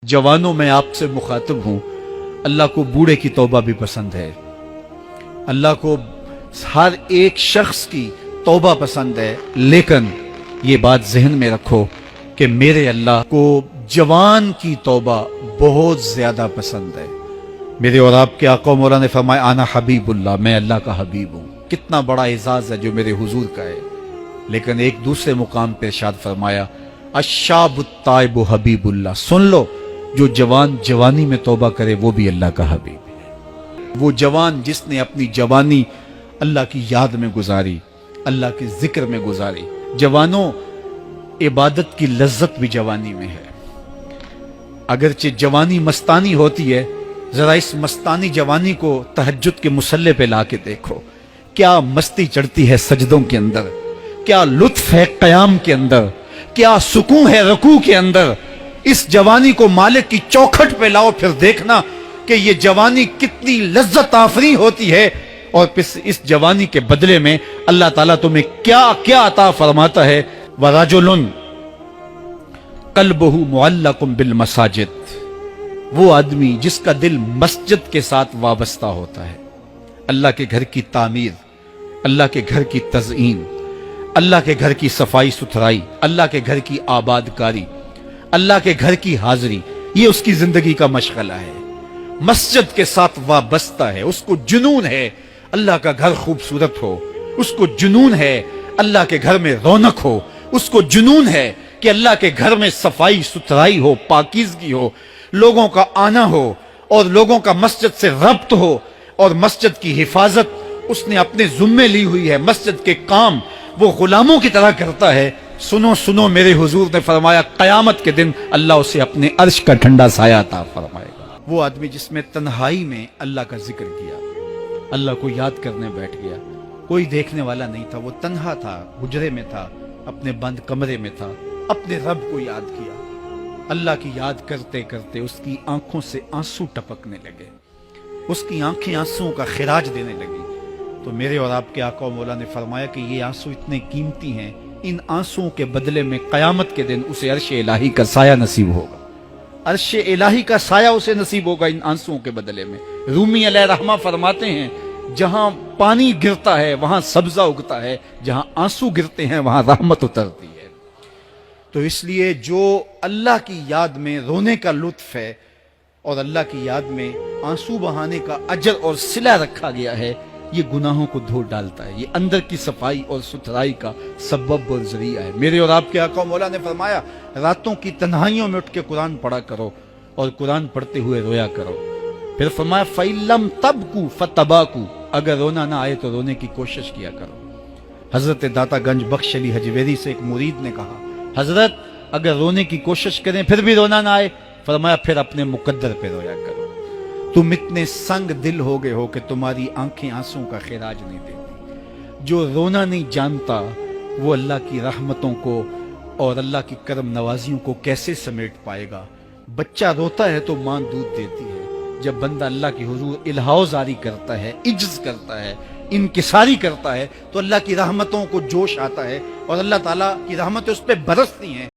जवानों में आपसे मुखातिब हूं, अल्लाह को बूढ़े की तौबा भी पसंद है। अल्लाह को हर एक शख्स की तौबा पसंद है, लेकिन ये बात जहन में रखो कि मेरे अल्लाह को जवान की तौबा बहुत ज्यादा पसंद है। मेरे और आपके आका मौला ने फरमाया आना हबीबुल्लाह, मैं अल्लाह का हबीब हूं। कितना बड़ा एजाज है जो मेरे हुजूर का है। लेकिन एक दूसरे मुकाम पे इरशाद फरमाया अशाबुत ताइबु हबीबुल्लाह, सुन लो जो जवान जवानी में तौबा करे वो भी अल्लाह का हबीब है। वो जवान जिसने अपनी जवानी अल्लाह की याद में गुजारी, अल्लाह के जिक्र में गुजारी। जवानों, इबादत की लज्जत भी जवानी में है। अगरचे जवानी मस्तानी होती है, जरा इस मस्तानी जवानी को तहज्जुद के मुसल्ले पे लाके देखो, क्या मस्ती चढ़ती है सजदों के अंदर, क्या लुत्फ है कयाम के अंदर, क्या सुकून है रुकू के अंदर। इस जवानी को मालिक की चौखट पे लाओ, फिर देखना कि ये जवानी कितनी लज्जत आफरी होती है। और फिर इस जवानी के बदले में अल्लाह ताला तुम्हें क्या क्या अता फरमाता है। वराजुलुन कल्बुहु मुअल्लकुम बिल मसाजिद, वो आदमी जिसका दिल मस्जिद के साथ वाबस्ता होता है। अल्लाह के घर की तामीर, अल्लाह के घर की तज़ईन, अल्लाह के घर की सफाई सुथराई, अल्लाह के घर की आबादकारी, अल्लाह के घर की हाजिरी, ये उसकी जिंदगी का मशगला है। मस्जिद के साथ वाबस्ता है, उसको जुनून है अल्लाह का घर खूबसूरत हो, उसको जुनून है अल्लाह के घर में रौनक हो, उसको जुनून है कि अल्लाह के घर में सफाई सुथराई हो, पाकीज़गी हो, लोगों का आना हो और लोगों का मस्जिद से रब्त हो और मस्जिद की हिफाजत उसने अपने जुम्मे ली हुई है। मस्जिद के काम वो गुलामों की तरह करता है। सुनो सुनो, मेरे हुजूर ने फरमाया कयामत के दिन अल्लाह उसे अपने अर्श का ठंडा साया अता फरमाएगा। वो आदमी जिसमें तन्हाई में अल्लाह का जिक्र किया, अल्लाह को याद करने बैठ गया, कोई देखने वाला नहीं था, वो तन्हा था, हुजरे में था, अपने बंद कमरे में था, अपने रब को याद किया। अल्लाह की याद करते करते उसकी आंखों से आंसू टपकने लगे, उसकी आंखें आंसुओं का खिराज देने लगी। तो मेरे और आपके आका मौला ने फरमाया कि ये आंसू इतने कीमती हैं, इन आंसुओं के बदले में कयामत के दिन उसे अर्श इलाही का साया नसीब होगा। अर्श इलाही का साया उसे नसीब होगा इन आंसुओं के बदले में। रूमी अलैहिर्रहमा फरमाते हैं जहां पानी गिरता है वहां सब्जा उगता है, जहां आंसू गिरते हैं वहां रहमत उतरती है। तो इसलिए जो अल्लाह की याद में रोने का लुत्फ है और अल्लाह की याद में आंसू बहाने का अजर और सिला रखा गया है, ये गुनाहों को धो डालता है, ये अंदर की सफाई और सुथराई का सबब और जरिया है। मेरे और आपके आका मौला ने फरमाया रातों की तन्हाइयों में उठ के कुरान पढ़ा करो और कुरान पढ़ते हुए रोया करो। फिर फरमाया फ़इल्लम तबकू फतबाकू, अगर रोना ना आए तो रोने की कोशिश किया करो। हजरत दाता गंज बख्श अली हजवेरी से एक मुरीद ने कहा हजरत अगर रोने की कोशिश करें फिर भी रोना ना आए, फरमाया फिर अपने मुकद्दर पे रोया करो। तुम इतने संग दिल हो गए हो कि तुम्हारी आंखें आंसुओं का खिराज नहीं देती। जो रोना नहीं जानता वो अल्लाह की रहमतों को और अल्लाह की करम नवाजियों को कैसे समेट पाएगा। बच्चा रोता है तो मां दूध देती है। जब बंदा अल्लाह की हुजूर इल्हाज़ारी करता है, इज्ज़ करता है, इनकिसारी करता है, तो अल्लाह की रहमतों को जोश आता है और अल्लाह ताला की रहमतें उस पर बरसती हैं।